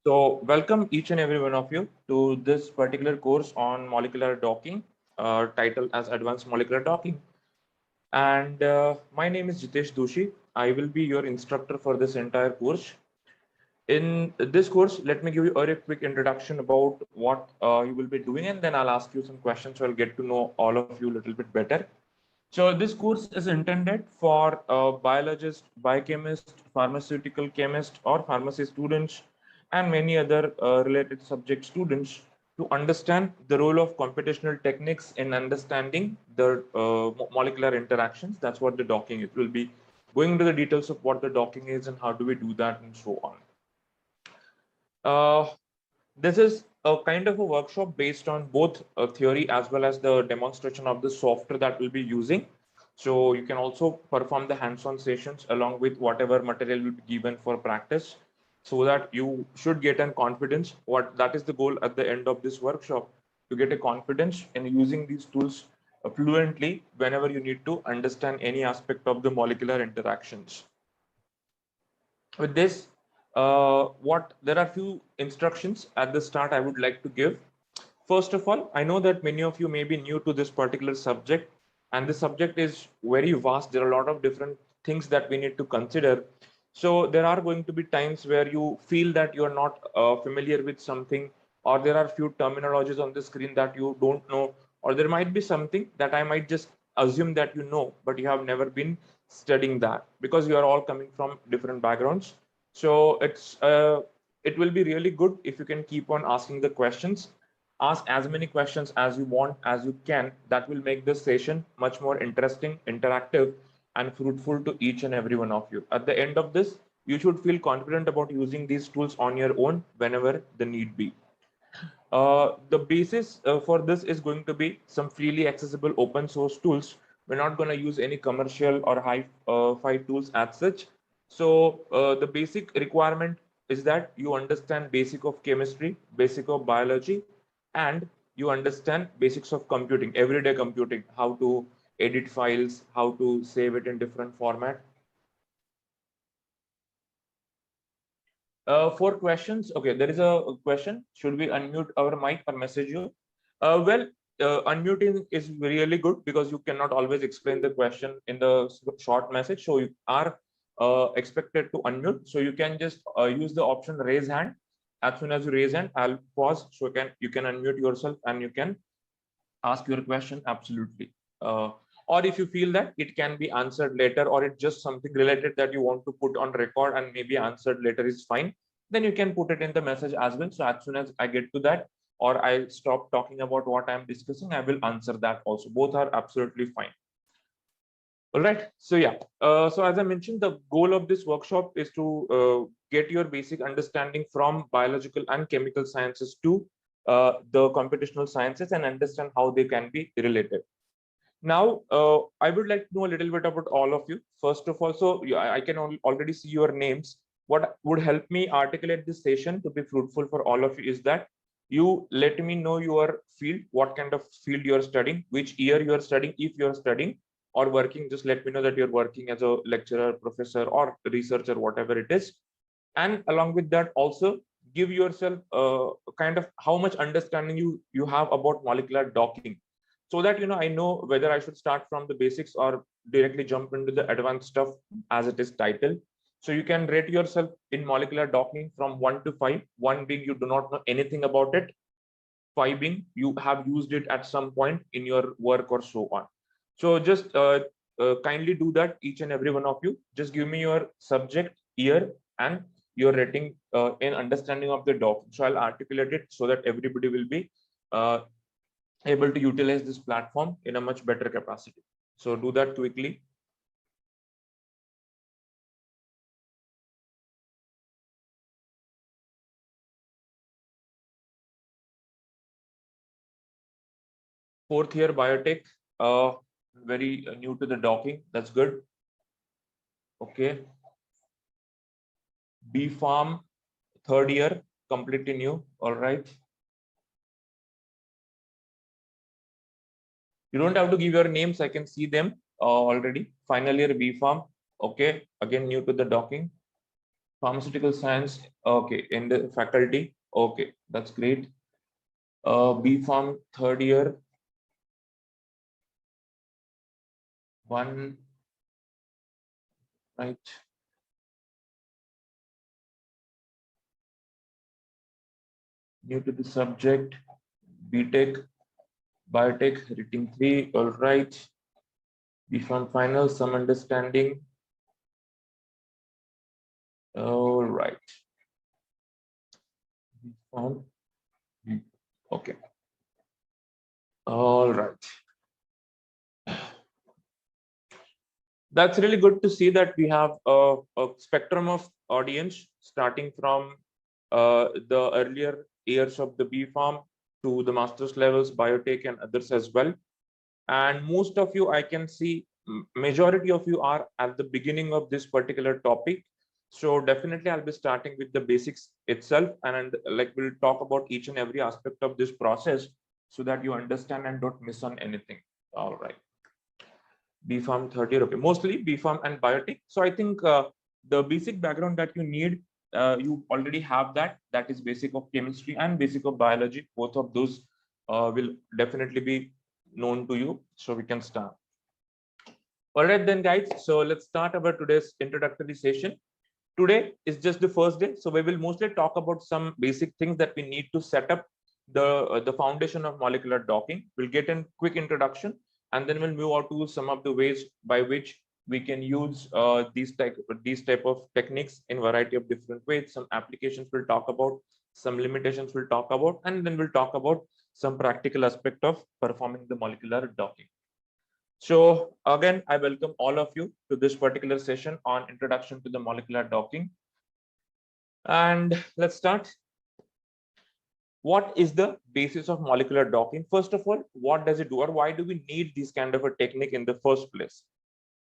So welcome each and every one of you to this particular course on molecular docking, titled as Advanced Molecular Docking. And my name is Jitesh Doshi. I will be your instructor for this entire course. In this course, let me give you a very quick introduction about what you will be doing, and then I'll ask you some questions so I'll get to know all of you a little bit better. So this course is intended for biologists, biochemists, pharmaceutical chemists, or pharmacy students, and many other related subject students to understand the role of computational techniques in understanding the molecular interactions. That's what the docking is. We'll be going into the details of what the docking is and how do we do that and so on. This is a kind of a workshop based on both theory as well as the demonstration of the software that we'll be using. So you can also perform the hands-on sessions along with whatever material will be given for practice, so that you should get an confidence. What that is the goal at the end of this workshop, to get a confidence in using these tools fluently whenever you need to understand any aspect of the molecular interactions. With this, there are few instructions at the start I would like to give. First of all, I know that many of you may be new to this particular subject, and the subject is very vast. There are a lot of different things that we need to consider. So there are going to be times where you feel that you are not familiar with something, or there are few terminologies on the screen that you don't know, or there might be something that I might just assume that you know, but you have never been studying that because you are all coming from different backgrounds. So it will be really good if you can keep on asking the questions. Ask as many questions as you want, as you can. That will make this session much more interesting, interactive, and fruitful to each and every one of you. At the end of this, you should feel confident about using these tools on your own whenever the need be. The basis for this is going to be some freely accessible open source tools. We're not going to use any commercial or high-fi tools as such. So the basic requirement is that you understand basic of chemistry, basic of biology, and you understand basics of computing, everyday computing, how to edit files, how to save it in different format. For questions, okay, there is a question. Should we unmute our mic or message you? Well, unmuting is really good because you cannot always explain the question in the short message. So you are expected to unmute. So you can just use the option raise hand. As soon as you raise hand, I'll pause so you can unmute yourself and you can ask your question absolutely. Or if you feel that it can be answered later, or it's just something related that you want to put on record and maybe answered later is fine, then you can put it in the message as well. So as soon as I get to that, or I stop talking about what I'm discussing, I will answer that also. Both are absolutely fine. All right. So yeah. So as I mentioned, the goal of this workshop is to get your basic understanding from biological and chemical sciences to the computational sciences and understand how they can be related. Now, I would like to know a little bit about all of you. First of all, so I can already see your names. What would help me articulate this session to be fruitful for all of you is that you let me know your field, what kind of field you're studying, which year you're studying, if you're studying or working, just let me know that you're working as a lecturer, professor, or researcher, whatever it is. And along with that, also give yourself kind of how much understanding you have about molecular docking, so that I know whether I should start from the basics or directly jump into the advanced stuff as it is titled. So you can rate yourself in molecular docking from 1 to 5, 1 being you do not know anything about it, 5 being you have used it at some point in your work or so on. So just kindly do that, each and every one of you. Just give me your subject, year, and your rating in understanding of the doc. So I'll articulate it so that everybody will be uh, able to utilize this platform in a much better capacity. So do that quickly. Fourth year biotech, very new to the docking. That's good. Okay. B Farm, third year, completely new. All right. You don't have to give your names. I can see them already. Final year B Farm. Okay. Again, new to the docking. Pharmaceutical science, okay, in the faculty, okay, that's great. B Farm third year, one, right? New to the subject, BTech, Biotech, rating 3, all right. B Farm final, some understanding, all right. B Farm, okay, all right. That's really good to see that we have a spectrum of audience starting from the earlier years of the B Farm to the master's levels, biotech, and others as well. And most of you, I can see, majority of you are at the beginning of this particular topic. So definitely, I'll be starting with the basics itself, and like we'll talk about each and every aspect of this process so that you understand and don't miss on anything. All right. B Farm third year, okay, mostly B Farm and biotech. So I think the basic background that you need, you already have that. That is basic of chemistry and basic of biology. Both of those will definitely be known to you. So we can start. All right then, guys. So let's start our today's introductory session. Today is just the first day, so we will mostly talk about some basic things that we need to set up the foundation of molecular docking. We'll get a quick introduction, and then we'll move on to some of the ways by which we can use these type of techniques in variety of different ways. Some applications we'll talk about, some limitations we'll talk about, and then we'll talk about some practical aspect of performing the molecular docking. So again, I welcome all of you to this particular session on introduction to the molecular docking. And let's start. What is the basis of molecular docking? First of all, what does it do, or why do we need this kind of a technique in the first place?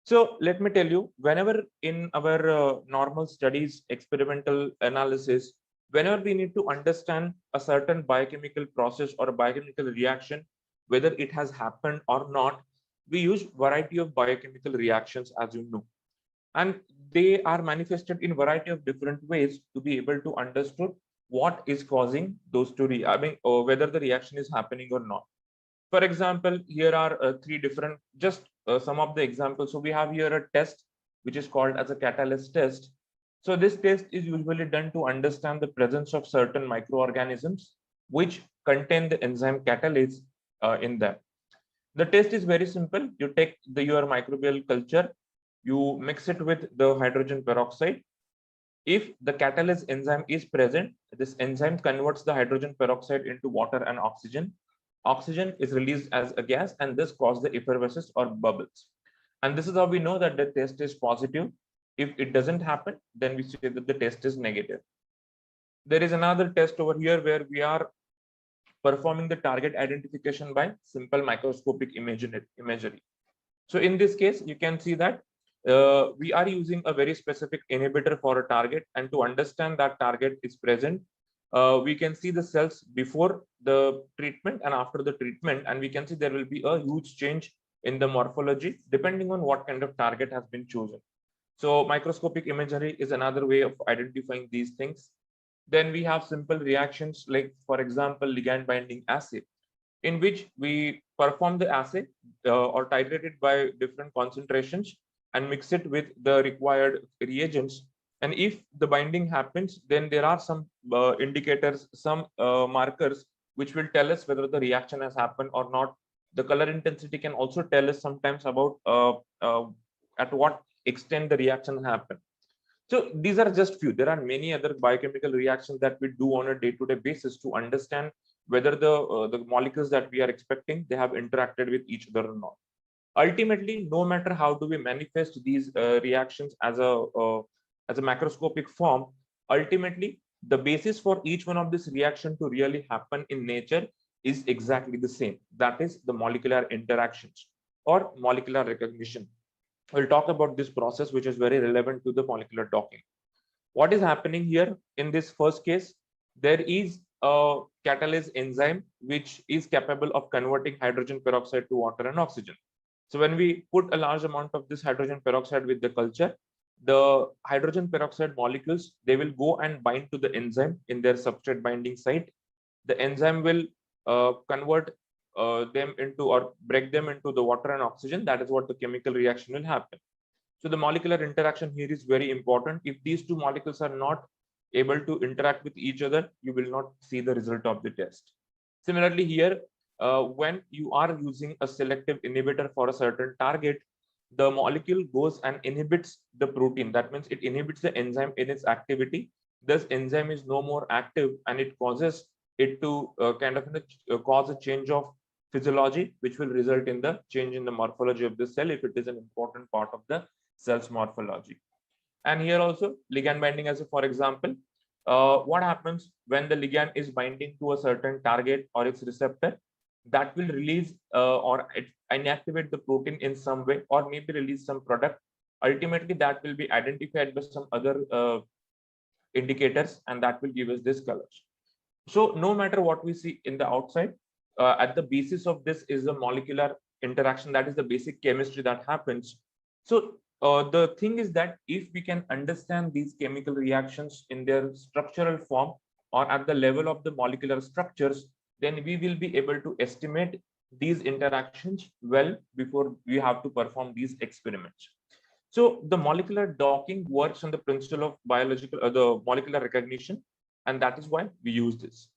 So let me tell you, whenever in our normal studies, experimental analysis, whenever we need to understand a certain biochemical process or a biochemical reaction, whether it has happened or not, we use variety of biochemical reactions, as you know, and they are manifested in variety of different ways to be able to understood what is causing those to or whether the reaction is happening or not. For example, here are three different, just some of the examples. So we have here a test which is called as a catalyst test. So this test is usually done to understand the presence of certain microorganisms which contain the enzyme catalase in them. The test is very simple. You take your microbial culture, you mix it with the hydrogen peroxide. If the catalase enzyme is present, this enzyme converts the hydrogen peroxide into water and oxygen. Oxygen is released as a gas, and this causes the effervescence or bubbles. And this is how we know that the test is positive. If it doesn't happen, then we say that the test is negative. There is another test over here where we are performing the target identification by simple microscopic imagery. So in this case, you can see that we are using a very specific inhibitor for a target, and to understand that target is present, we can see the cells before the treatment and after the treatment, and we can see there will be a huge change in the morphology depending on what kind of target has been chosen. So microscopic imagery is another way of identifying these things. Then we have simple reactions like, for example, ligand binding assay, in which we perform the assay or titrate it by different concentrations and mix it with the required reagents. And if the binding happens, then there are some indicators, some markers, which will tell us whether the reaction has happened or not. The color intensity can also tell us sometimes about at what extent the reaction happened. So these are just few. There are many other biochemical reactions that we do on a day-to-day basis to understand whether the molecules that we are expecting, they have interacted with each other or not. Ultimately, no matter how do we manifest these reactions as a macroscopic form, ultimately the basis for each one of this reaction to really happen in nature is exactly the same. That is the molecular interactions or molecular recognition. We'll talk about this process, which is very relevant to the molecular docking. What is happening here in this first case? There is a catalase enzyme which is capable of converting hydrogen peroxide to water and oxygen. So when we put a large amount of this hydrogen peroxide with the culture, the hydrogen peroxide molecules, they will go and bind to the enzyme in their substrate binding site. The enzyme will convert them into or break them into the water and oxygen. That is what the chemical reaction will happen. So the molecular interaction here is very important. If these two molecules are not able to interact with each other, you will not see the result of the test. Similarly here, when you are using a selective inhibitor for a certain target, the molecule goes and inhibits the protein. That means it inhibits the enzyme in its activity. Thus enzyme is no more active, and it causes it to cause a change of physiology, which will result in the change in the morphology of the cell if it is an important part of the cell's morphology. And here also ligand binding, as a for example, what happens when the ligand is binding to a certain target or its receptor, that will release inactivate the protein in some way, or maybe release some product. Ultimately that will be identified by some other indicators, and that will give us this colors. So no matter what we see in the outside, at the basis of this is the molecular interaction. That is the basic chemistry that happens. So the thing is that if we can understand these chemical reactions in their structural form or at the level of the molecular structures, then we will be able to estimate these interactions well before we have to perform these experiments. So the molecular docking works on the principle of the molecular recognition, and that is why we use this.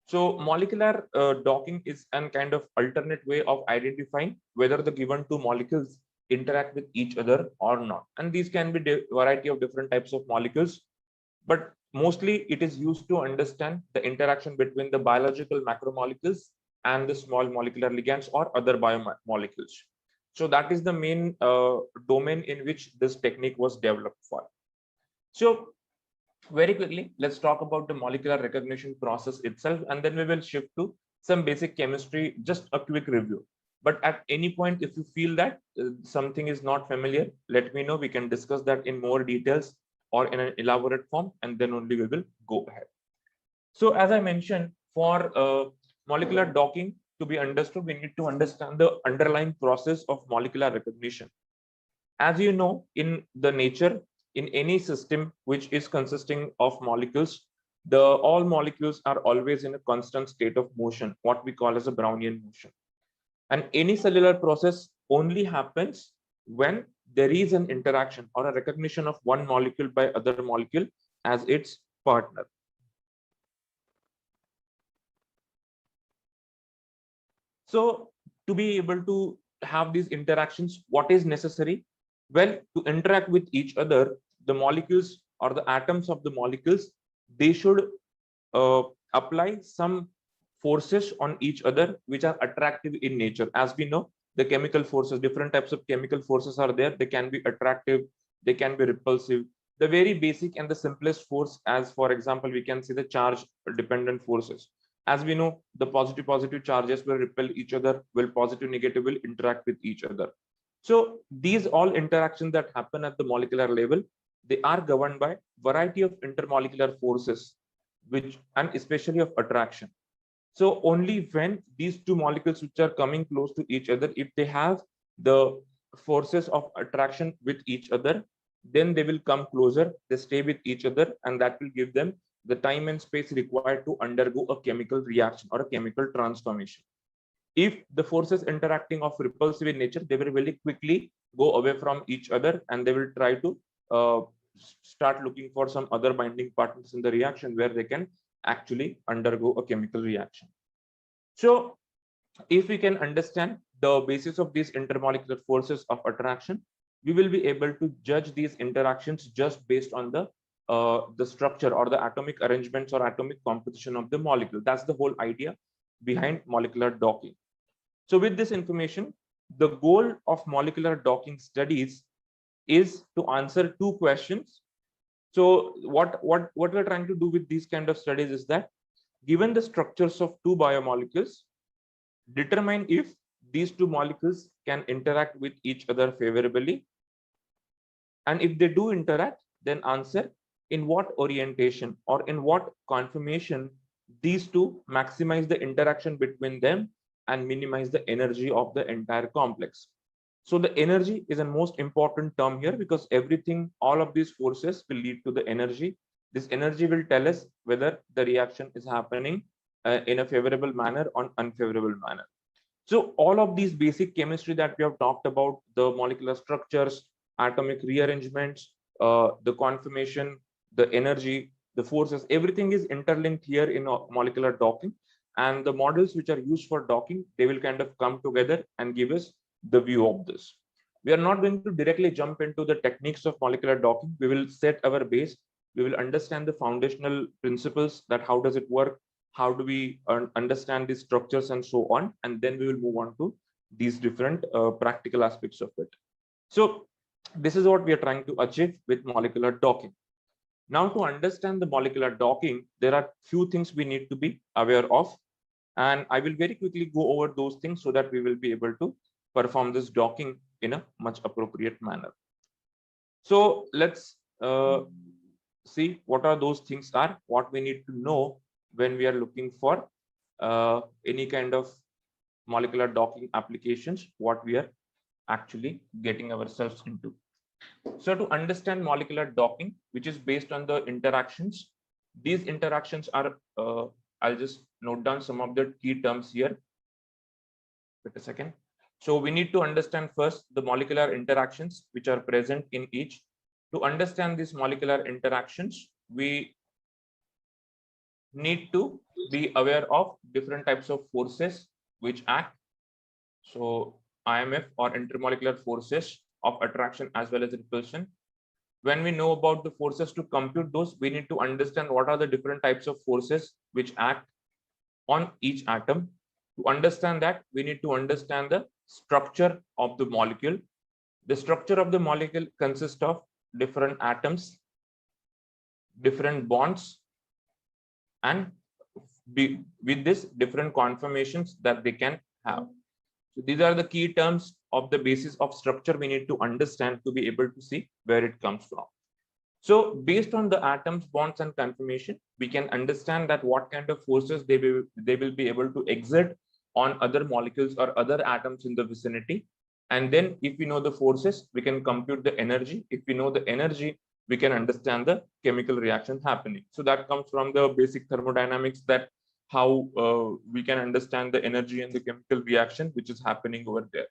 So molecular docking is an kind of alternate way of identifying whether the given two molecules interact with each other or not. And these can be a variety of different types of molecules, but mostly it is used to understand the interaction between the biological macromolecules and the small molecular ligands or other biomolecules. So that is the main domain in which this technique was developed for. So very quickly, let's talk about the molecular recognition process itself, and then we will shift to some basic chemistry, just a quick review. But at any point, if you feel that something is not familiar, let me know. We can discuss that in more details or in an elaborate form, and then only we will go ahead. So as I mentioned, for molecular docking to be understood, we need to understand the underlying process of molecular recognition. As you know, in the nature, in any system which is consisting of molecules, all molecules are always in a constant state of motion, what we call as a Brownian motion. And any cellular process only happens when there is an interaction or a recognition of one molecule by other molecule as its partner. So to be able to have these interactions, what is necessary? Well, to interact with each other, the molecules or the atoms of the molecules, they should apply some forces on each other which are attractive in nature. As we know, the chemical forces, different types of chemical forces are there. They can be attractive, they can be repulsive. The very basic and the simplest force, as for example, we can see the charge dependent forces. As we know, the positive charges will repel each other, while positive negative will interact with each other. So these all interactions that happen at the molecular level, they are governed by variety of intermolecular forces, which and especially of attraction. So only when these two molecules which are coming close to each other, if they have the forces of attraction with each other, then they will come closer, they stay with each other, and that will give them the time and space required to undergo a chemical reaction or a chemical transformation. If the forces interacting of repulsive in nature, they will very quickly go away from each other, and they will try to start looking for some other binding partners in the reaction where they can actually undergo a chemical reaction. So if we can understand the basis of these intermolecular forces of attraction, we will be able to judge these interactions just based on the structure or the atomic arrangements or atomic composition of the molecule. That's the whole idea behind molecular docking. So with this information, the goal of molecular docking studies is to answer two questions. So what we're trying to do with these kind of studies is that, given the structures of two biomolecules, determine if these two molecules can interact with each other favorably. And if they do interact, then answer in what orientation or in what conformation these two maximize the interaction between them and minimize the energy of the entire complex. So the energy is a most important term here, because everything, all of these forces will lead to the energy. This energy will tell us whether the reaction is happening in a favorable manner or unfavorable manner. So all of these basic chemistry that we have talked about, the molecular structures, atomic rearrangements, the conformation, the energy, the forces, everything is interlinked here in molecular docking. And the models which are used for docking, they will kind of come together and give us the view of this. We are not going to directly jump into the techniques of molecular docking. We will set our base. We will understand the foundational principles, that how does it work, how do we understand these structures and so on, and then we will move on to these different practical aspects of it. So this is what we are trying to achieve with molecular docking. Now, to understand the molecular docking, there are few things we need to be aware of, and I will very quickly go over those things so that we will be able to perform this docking in a much appropriate manner. So let's see what are those things are, what we need to know when we are looking for any kind of molecular docking applications, what we are actually getting ourselves into. So to understand molecular docking, which is based on the interactions, these interactions are, I'll just note down some of the key terms here. Wait a second. So we need to understand first the molecular interactions which are present in each. To understand these molecular interactions, we need to be aware of different types of forces which act. So IMF, or intermolecular forces of attraction as well as repulsion. When we know about the forces, to compute those, we need to understand what are the different types of forces which act on each atom. To understand that, we need to understand the structure of the molecule. The structure of the molecule consists of different atoms, different bonds, and with this different conformations that they can have. So these are the key terms of the basis of structure we need to understand to be able to see where it comes from. So based on the atoms, bonds, and conformation, we can understand that what kind of forces they will be able to exert on other molecules or other atoms in the vicinity. And then if we know the forces, we can compute the energy. If we know the energy, we can understand the chemical reaction happening. So that comes from the basic thermodynamics, that how we can understand the energy and the chemical reaction which is happening over there.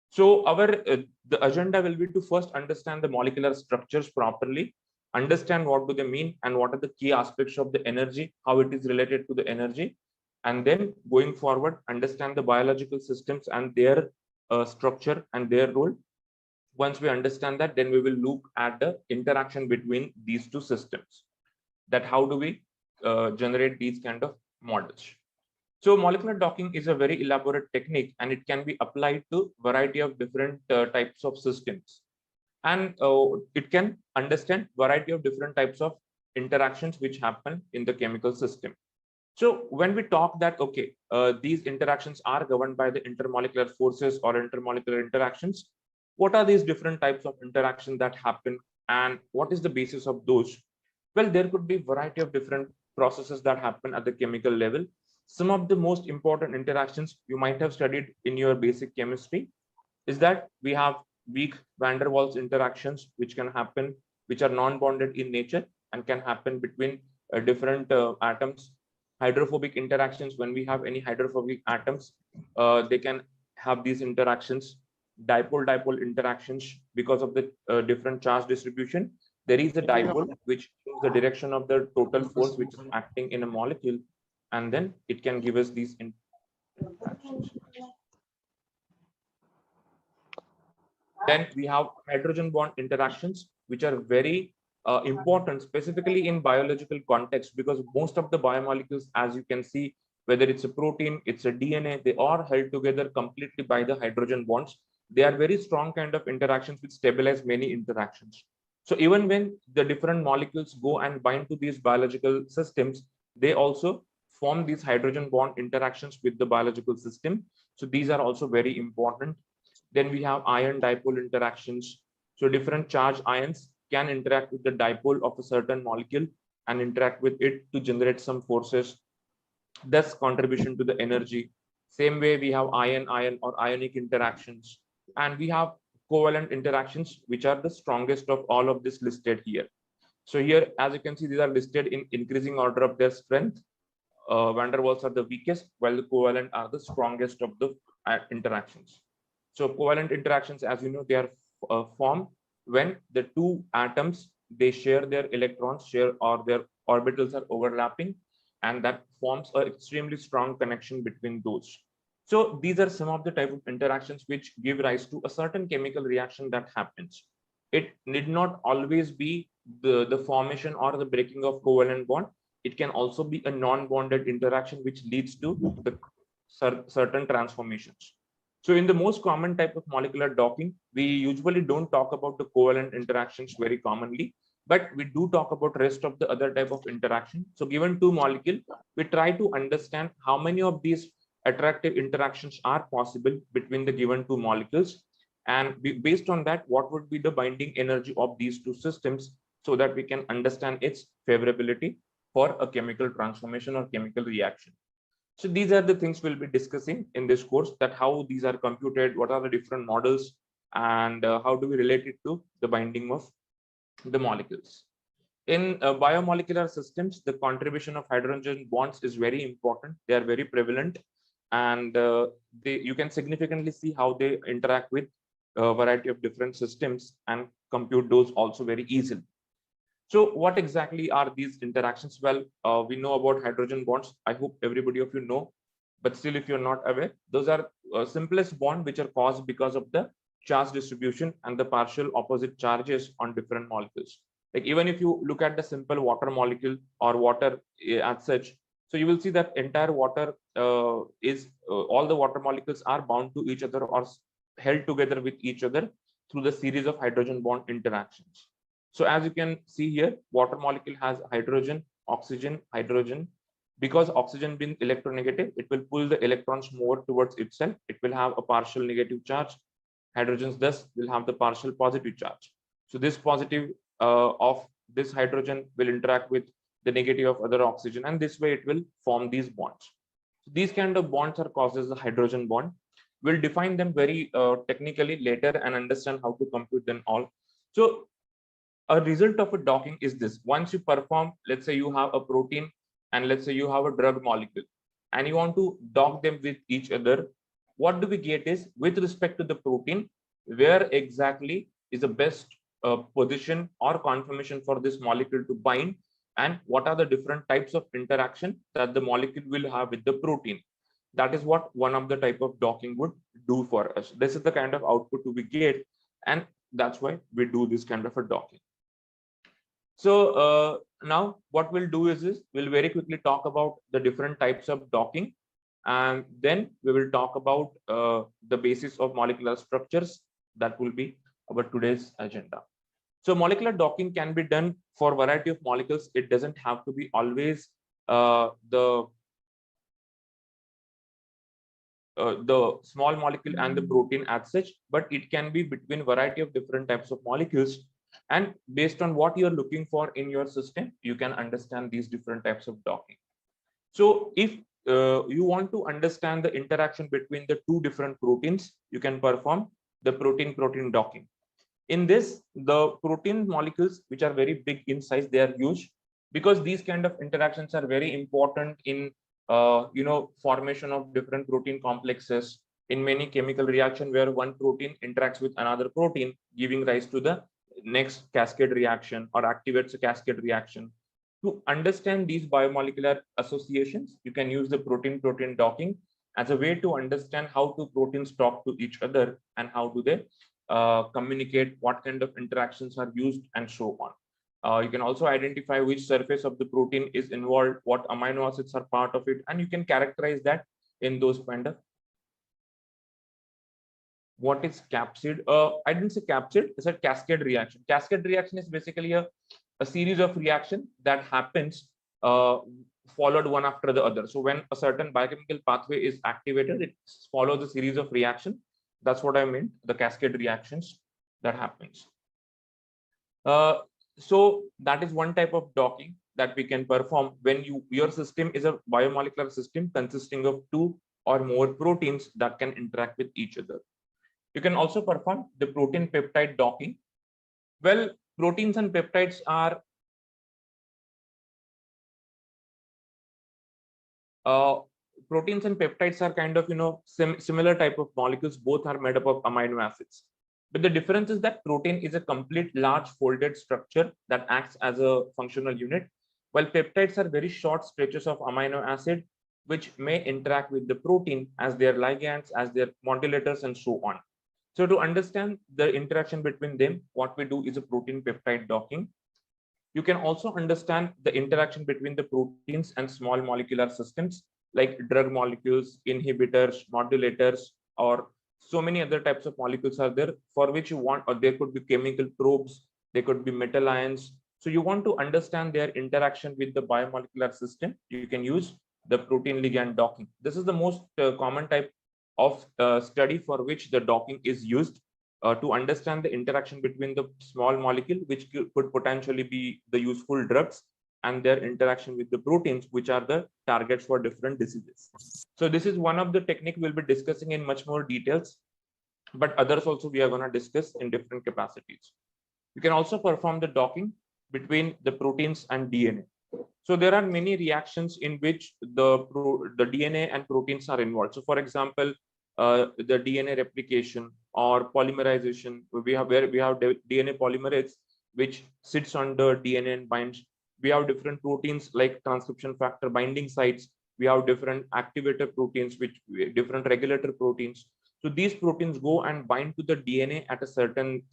So our the agenda will be to first understand the molecular structures properly, understand what do they mean and what are the key aspects of the energy, how it is related to the energy, and then going forward, understand the biological systems and their structure and their role. Once we understand that, then we will look at the interaction between these two systems, that how do we generate these kind of models. So molecular docking is a very elaborate technique, and it can be applied to variety of different types of systems. And it can understand variety of different types of interactions which happen in the chemical system. So when we talk that, okay, these interactions are governed by the intermolecular forces or intermolecular interactions, what are these different types of interactions that happen and what is the basis of those? Well, there could be variety of different processes that happen at the chemical level. Some of the most important interactions you might have studied in your basic chemistry is that we have weak van der Waals interactions, which can happen, which are non-bonded in nature and can happen between different atoms. Hydrophobic interactions, when we have any hydrophobic atoms, they can have these interactions. Dipole-dipole interactions, because of the different charge distribution, there is a dipole which shows the direction of the total force which is acting in a molecule, and then it can give us these interactions. Then we have hydrogen bond interactions, which are very important, specifically in biological context, because most of the biomolecules, as you can see, whether it's a protein, it's a DNA, they are held together completely by the hydrogen bonds. They are very strong kind of interactions which stabilize many interactions. So even when the different molecules go and bind to these biological systems, they also form these hydrogen bond interactions with the biological system. So these are also very important. Then we have ion dipole interactions. So different charge ions can interact with the dipole of a certain molecule and interact with it to generate some forces, thus contribution to the energy. Same way we have ion-ion or ionic interactions. and we have covalent interactions, which are the strongest of all of this listed here. So here, as you can see, these are listed in increasing order of their strength. Van der Waals are the weakest, while the covalent are the strongest of the interactions. So covalent interactions, as you know, they are formed when the two atoms, they share their electrons, or their orbitals are overlapping, and that forms an extremely strong connection between those. So these are some of the type of interactions which give rise to a certain chemical reaction that happens. It need not always be the formation or the breaking of covalent bond. It can also be a non-bonded interaction which leads to the certain transformations. So in the most common type of molecular docking, we usually don't talk about the covalent interactions very commonly, but we do talk about rest of the other type of interaction. So given two molecules, we try to understand how many of these attractive interactions are possible between the given two molecules, and based on that, what would be the binding energy of these two systems, so that we can understand its favorability for a chemical transformation or chemical reaction. So these are the things we'll be discussing in this course, that how these are computed, what are the different models, and how do we relate it to the binding of the molecules. In biomolecular systems, the contribution of hydrogen bonds is very important. They are very prevalent, and you can significantly see how they interact with a variety of different systems and compute those also very easily. So what exactly are these interactions? Well, we know about hydrogen bonds. I hope everybody of you know, but still, if you're not aware, those are simplest bond which are caused because of the charge distribution and the partial opposite charges on different molecules. Like even if you look at the simple water molecule or water as such, so you will see that entire water all the water molecules are bound to each other or held together with each other through the series of hydrogen bond interactions. So as you can see here, water molecule has hydrogen, oxygen, hydrogen. Because oxygen being electronegative, it will pull the electrons more towards itself. It will have a partial negative charge. Hydrogens thus will have the partial positive charge. So this positive of this hydrogen will interact with the negative of other oxygen, and this way it will form these bonds. So these kind of bonds are caused as the hydrogen bond. We'll define them very technically later and understand how to compute them all. So a result of a docking is this: once you perform, let's say you have a protein and let's say you have a drug molecule and you want to dock them with each other, what do we get is, with respect to the protein, where exactly is the best position or conformation for this molecule to bind, and what are the different types of interaction that the molecule will have with the protein. That is what one of the type of docking would do for us. This is the kind of output we get, and that's why we do this kind of a docking. So now what we'll do is we'll very quickly talk about the different types of docking, and then we will talk about the basis of molecular structures. That will be our today's agenda. So molecular docking can be done for a variety of molecules. It doesn't have to be always the small molecule and the protein as such, but it can be between variety of different types of molecules. And based on what you're looking for in your system, you can understand these different types of docking. So if you want to understand the interaction between the two different proteins, you can perform the protein-protein docking. In this, the protein molecules, which are very big in size, they are huge, because these kind of interactions are very important in formation of different protein complexes in many chemical reaction, where one protein interacts with another protein, giving rise to the next cascade reaction or activates a cascade reaction. To understand these biomolecular associations, you can use the protein-protein docking as a way to understand how two proteins talk to each other and how do they communicate, what kind of interactions are used, and so on. You can also identify which surface of the protein is involved, what amino acids are part of it, and you can characterize that in those kind of. What is capsid? I didn't say capsid, I said cascade reaction. Cascade reaction is basically a series of reaction that happens followed one after the other. So when a certain biochemical pathway is activated, it follows a series of reaction. That's what I meant, the cascade reactions that happens. So that is one type of docking that we can perform when your system is a biomolecular system consisting of two or more proteins that can interact with each other. You can also perform the protein peptide docking. Well, proteins and peptides are proteins and peptides are kind of similar type of molecules. Both are made up of amino acids, but the difference is that protein is a complete large folded structure that acts as a functional unit, while peptides are very short stretches of amino acid which may interact with the protein as their ligands, as their modulators, and so on. So to understand the interaction between them, what we do is a protein peptide docking. You can also understand the interaction between the proteins and small molecular systems like drug molecules, inhibitors, modulators, or so many other types of molecules are there for which you want, or there could be chemical probes, there could be metal ions. So you want to understand their interaction with the biomolecular system. You can use the protein ligand docking. This is the most common type of study for which the docking is used to understand the interaction between the small molecule, which could potentially be the useful drugs, and their interaction with the proteins, which are the targets for different diseases. So this is one of the technique we'll be discussing in much more details, but others also we are going to discuss in different capacities. You can also perform the docking between the proteins and DNA. So there are many reactions in which the DNA and proteins are involved. So for example, the DNA replication or polymerization, where we have DNA polymerase, which sits on the DNA and binds. We have different proteins like transcription factor binding sites. We have different activator proteins, which different regulator proteins. So these proteins go and bind to the DNA at a certain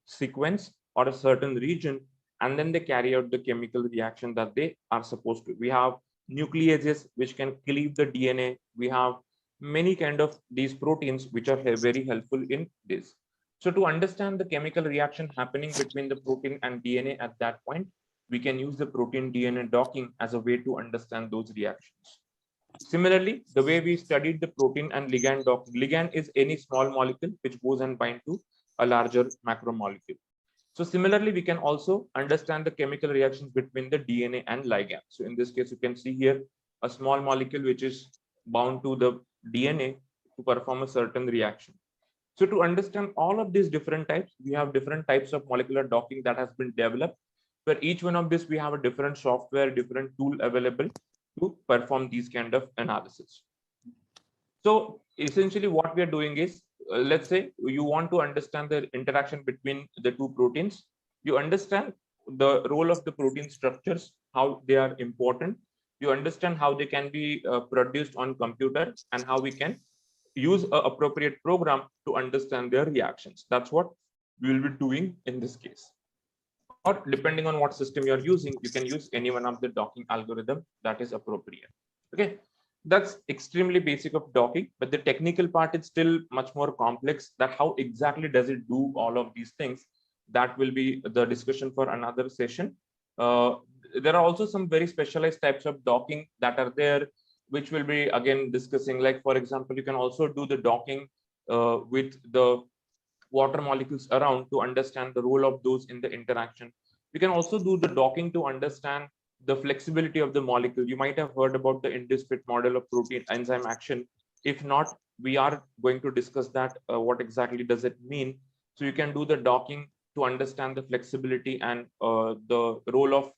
sequence or a certain region, and then they carry out the chemical reaction that they are supposed to. We have nucleases which can cleave the DNA. We have many kind of these proteins which are very helpful in this. So to understand the chemical reaction happening between the protein and DNA at that point, we can use the protein DNA docking as a way to understand those reactions. Similarly, the way we studied the protein and ligand docking, ligand is any small molecule which goes and bind to a larger macromolecule. So similarly, we can also understand the chemical reactions between the DNA and ligand. So in this case, you can see here a small molecule which is bound to the DNA to perform a certain reaction. So to understand all of these different types, we have different types of molecular docking that has been developed. For each one of this, we have a different software, different tool available to perform these kind of analysis. So essentially what we are doing is, let's say you want to understand the interaction between the two proteins. You understand the role of the protein structures, how they are important. You understand how they can be produced on computer, and how we can use an appropriate program to understand their reactions. That's what we will be doing in this case. Or depending on what system you're using, you can use any one of the docking algorithm that is appropriate. Okay, that's extremely basic of docking, but the technical part is still much more complex. That how exactly does it do all of these things? That will be the discussion for another session. There are also some very specialized types of docking that are there, which we'll be again discussing. Like for example, you can also do the docking with the water molecules around to understand the role of those in the interaction. You can also do the docking to understand the flexibility of the molecule. You might have heard about the INDISFIT model of protein enzyme action. If not, we are going to discuss that. What exactly does it mean? So you can do the docking to understand the flexibility and the role of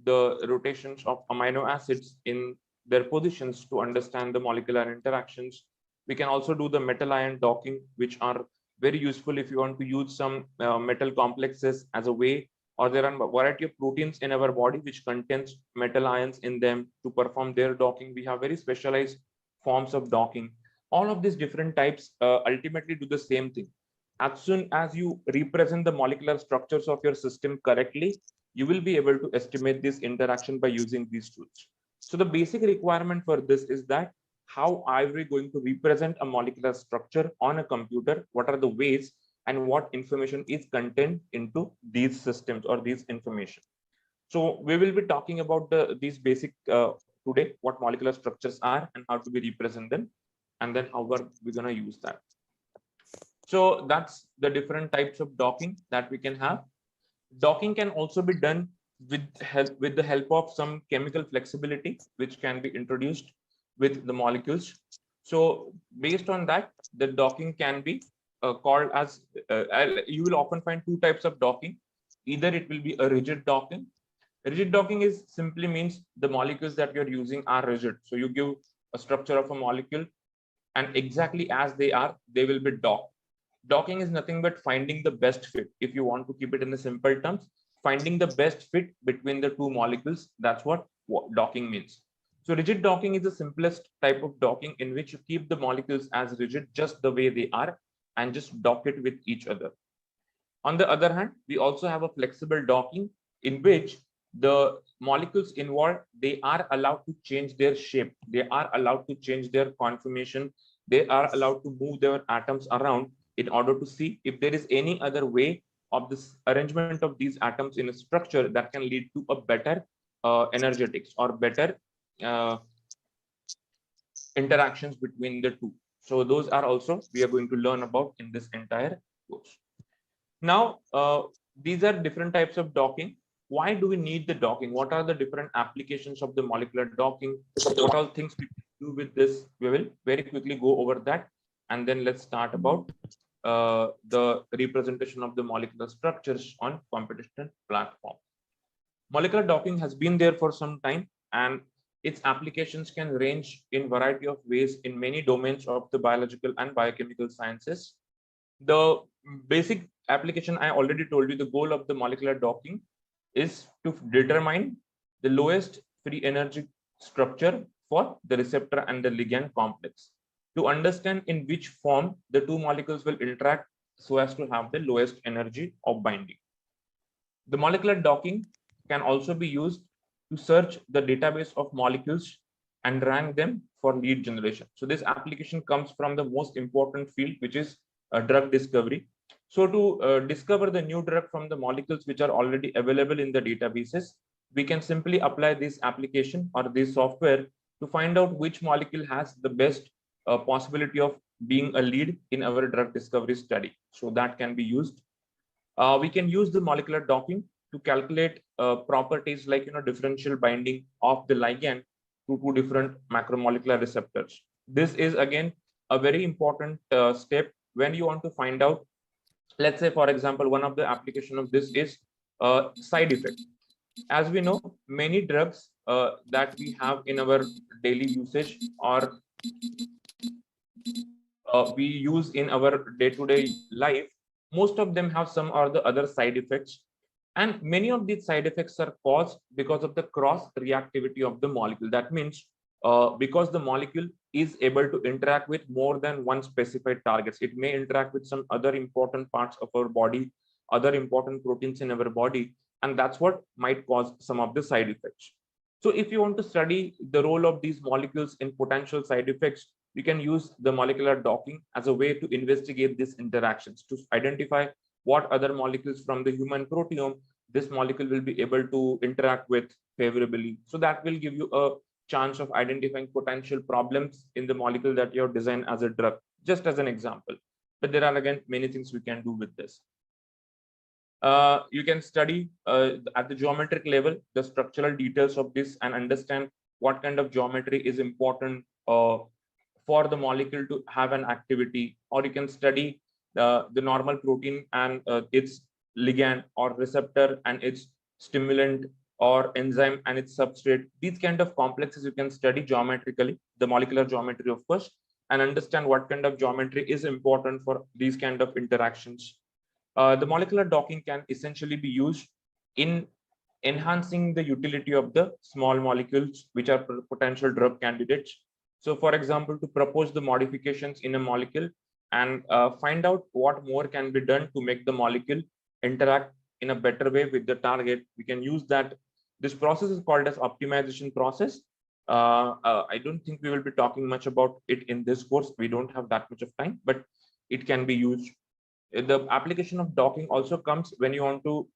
the rotations of amino acids in their positions to understand the molecular interactions. We can also do the metal ion docking, which are very useful if you want to use some metal complexes as a way, or there are a variety of proteins in our body which contains metal ions in them. To perform their docking, we have very specialized forms of docking. All of these different types ultimately do the same thing. As soon as you represent the molecular structures of your system correctly, you will be able to estimate this interaction by using these tools. So the basic requirement for this is that how are we going to represent a molecular structure on a computer? What are the ways and what information is contained into these systems or these information? So we will be talking about these basic today, what molecular structures are and how to be represent them, and then how we're going to use that. So that's the different types of docking that we can have. Docking can also be done with the help of some chemical flexibility, which can be introduced with the molecules. So based on that, the docking can be called as, you will often find two types of docking. Either it will be a rigid docking. Rigid docking is simply means the molecules that you're using are rigid. So you give a structure of a molecule and exactly as they are, they will be docked. Docking is nothing but finding the best fit. If you want to keep it in the simple terms, finding the best fit between the two molecules, that's what docking means. So rigid docking is the simplest type of docking in which you keep the molecules as rigid just the way they are and just dock it with each other. On the other hand, we also have a flexible docking in which the molecules involved, they are allowed to change their shape. They are allowed to change their conformation. They are allowed to move their atoms around in order to see if there is any other way of this arrangement of these atoms in a structure that can lead to a better energetics or better uh, interactions between the two. So those are also we are going to learn about in this entire course. Now, these are different types of docking. Why do we need the docking? What are the different applications of the molecular docking? What all things we can do with this? We will very quickly go over that. And then let's start about the representation of the molecular structures on competition platform. Molecular docking has been there for some time, and its applications can range in variety of ways in many domains of the biological and biochemical sciences. The basic application I already told you, the goal of the molecular docking is to determine the lowest free energy structure for the receptor and the ligand complex, to understand in which form the two molecules will interact so as to have the lowest energy of binding. The molecular docking can also be used to search the database of molecules and rank them for lead generation. So this application comes from the most important field, which is drug discovery. So to discover the new drug from the molecules which are already available in the databases, we can simply apply this application or this software to find out which molecule has the best possibility of being a lead in our drug discovery study. So that can be used. We can use the molecular docking to calculate properties like differential binding of the ligand to two different macromolecular receptors. This is again a very important step when you want to find out. Let's say, for example, one of the application of this is side effect. As we know, many drugs that we have in our daily usage or we use in our day-to-day life, most of them have some or the other side effects. And many of these side effects are caused because of the cross reactivity of the molecule. That means because the molecule is able to interact with more than one specified targets. It may interact with some other important parts of our body, other important proteins in our body, and that's what might cause some of the side effects. So if you want to study the role of these molecules in potential side effects, you can use the molecular docking as a way to investigate these interactions, to identify what other molecules from the human proteome this molecule will be able to interact with favorably. So that will give you a chance of identifying potential problems in the molecule that you have designed as a drug, just as an example. But there are again many things we can do with this. You can study at the geometric level the structural details of this and understand what kind of geometry is important for the molecule to have an activity. Or you can study the normal protein and its ligand or receptor and its stimulant or enzyme and its substrate. These kind of complexes you can study geometrically, the molecular geometry of course, and understand what kind of geometry is important for these kind of interactions. The molecular docking can essentially be used in enhancing the utility of the small molecules which are potential drug candidates. So for example, to propose the modifications in a molecule and find out what more can be done to make the molecule interact in a better way with the target, we can use that. This process is called as optimization process. I don't think we will be talking much about it in this course. We don't have that much of time, but it can be used. The application of docking also comes when you want to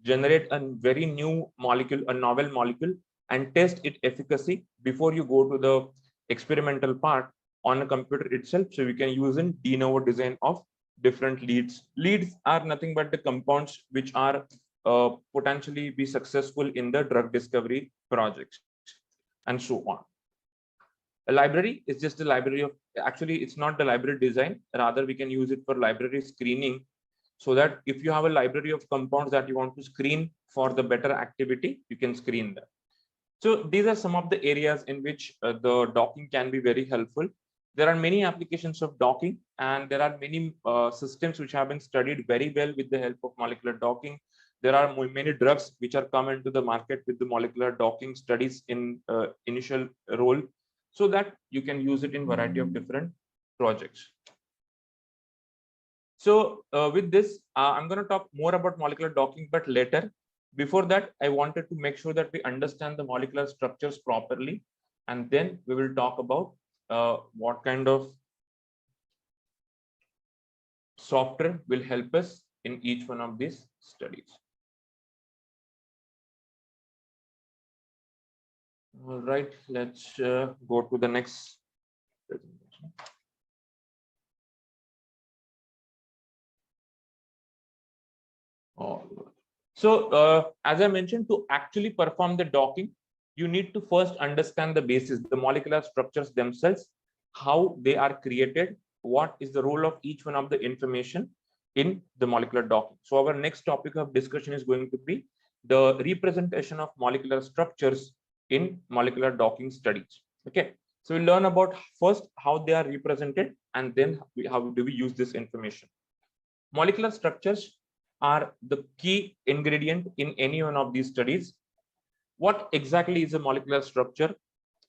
generate a very new molecule, a novel molecule, and test its efficacy before you go to the experimental part on a computer itself. So we can use in de novo design of different leads. Leads are nothing but the compounds which are potentially be successful in the drug discovery projects and so on. A library is just a library of, actually it's not the library design, rather we can use it for library screening, so that if you have a library of compounds that you want to screen for the better activity, you can screen them. So these are some of the areas in which the docking can be very helpful. There are many applications of docking, and there are many systems which have been studied very well with the help of molecular docking. There are many drugs which are come into the market with the molecular docking studies in initial role, so that you can use it in variety of different projects. So with this, I'm going to talk more about molecular docking, but later. Before that, I wanted to make sure that we understand the molecular structures properly, and then we will talk about what kind of software will help us in each one of these studies. All right, let's go to the next presentation. All right. So as I mentioned, to actually perform the docking, you need to first understand the basis, the molecular structures themselves, how they are created, what is the role of each one of the information in the molecular docking. So our next topic of discussion is going to be the representation of molecular structures in molecular docking studies. Okay, so we learn about first how they are represented, and then how do we use this information. Molecular structures are the key ingredient in any one of these studies. What exactly is a molecular structure?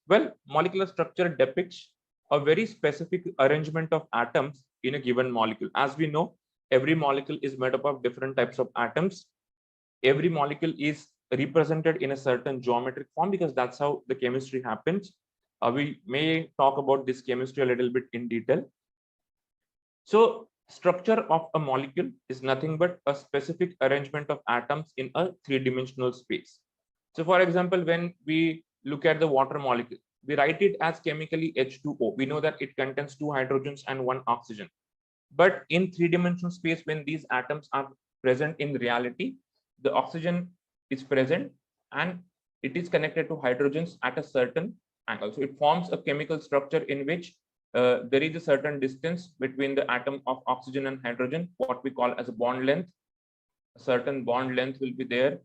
Well, molecular structure depicts a very specific arrangement of atoms in a given molecule. As we know, every molecule is made up of different types of atoms. Every molecule is represented in a certain geometric form, because that's how the chemistry happens. We may talk about this chemistry a little bit in detail. So structure of a molecule is nothing but a specific arrangement of atoms in a three-dimensional space. So for example, when we look at the water molecule, we write it as chemically H2O. We know that it contains 2 hydrogens and 1 oxygen. But in three-dimensional space, when these atoms are present in reality, the oxygen is present and it is connected to hydrogens at a certain angle. So it forms a chemical structure in which there is a certain distance between the atom of oxygen and hydrogen, what we call as a bond length. A certain bond length will be there.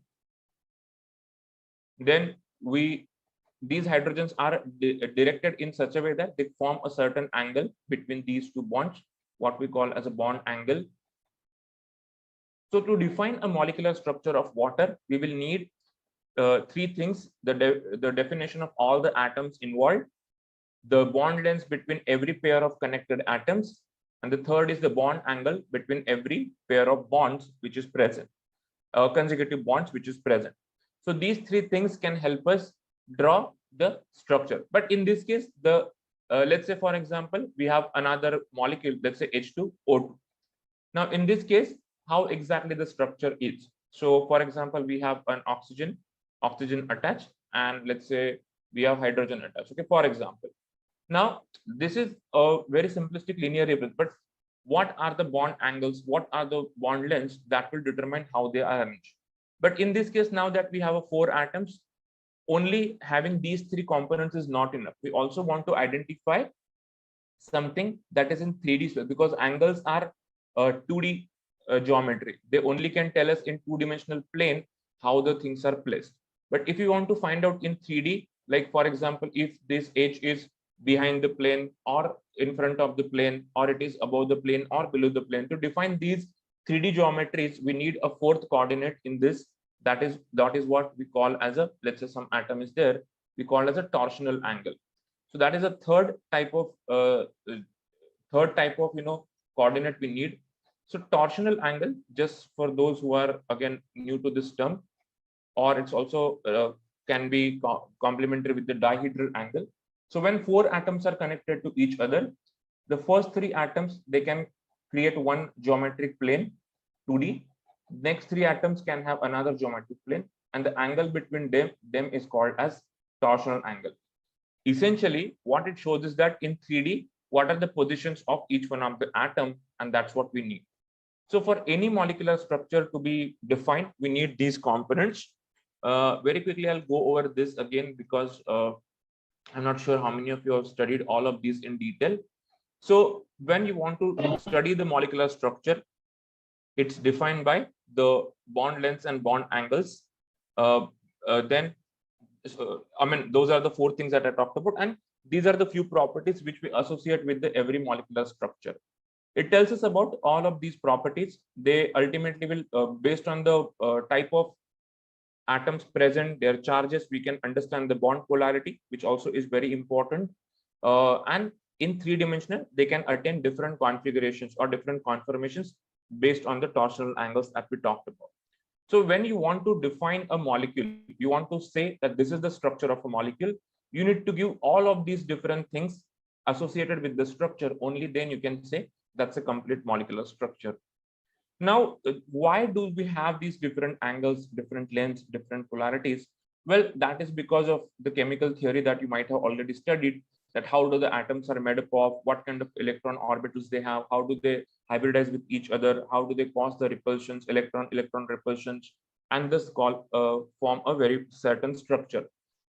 Then these hydrogens are directed in such a way that they form a certain angle between these two bonds, what we call as a bond angle. So to define a molecular structure of water, we will need 3 things: the definition of all the atoms involved, the bond lengths between every pair of connected atoms, and the third is the bond angle between every pair of bonds which is present, consecutive bonds which is present. So these 3 things can help us draw the structure. But in this case, the let's say, for example, we have another molecule, let's say H2O2. Now in this case, how exactly the structure is? So for example, we have an oxygen attached, and let's say we have hydrogen attached. Okay, for example. Now, this is a very simplistic linear representation, but what are the bond angles? What are the bond lengths that will determine how they are arranged? But in this case, now that we have 4 atoms, only having these 3 components is not enough. We also want to identify something that is in 3D space, because angles are 2D geometry. They only can tell us in 2-dimensional plane how the things are placed. But if you want to find out in 3D, like for example, if this H is behind the plane or in front of the plane, or it is above the plane or below the plane, to define these 3D geometries, we need a 4th coordinate in this. That is what we call as a, let's say some atom is there, we call as a torsional angle. So that is a third type of coordinate we need. So torsional angle, just for those who are again new to this term, or it's also can be complementary with the dihedral angle. So when 4 atoms are connected to each other, the first 3 atoms, they can create one geometric plane, 2D. Next 3 atoms can have another geometric plane, and the angle between them is called as torsional angle. Essentially, what it shows is that in 3D, what are the positions of each one of the atom, and that's what we need. So for any molecular structure to be defined, we need these components. Very quickly, I'll go over this again, because I'm not sure how many of you have studied all of these in detail. So when you want to study the molecular structure, it's defined by the bond lengths and bond angles. Then, I mean, those are the four things that I talked about, and these are the few properties which we associate with the every molecular structure. It tells us about all of these properties. They ultimately will, based on the type of atoms present, their charges, we can understand the bond polarity, which also is very important. And in three-dimensional, they can attain different configurations or different conformations based on the torsional angles that we talked about. So when you want to define a molecule, you want to say that this is the structure of a molecule, you need to give all of these different things associated with the structure. Only then you can say that's a complete molecular structure. Now, why do we have these different angles, different lengths, different polarities? Well, that is because of the chemical theory that you might have already studied, that how do the atoms are made up of, what kind of electron orbitals they have, how do they hybridize with each other, how do they cause the repulsions, electron repulsions, and this form a very certain structure.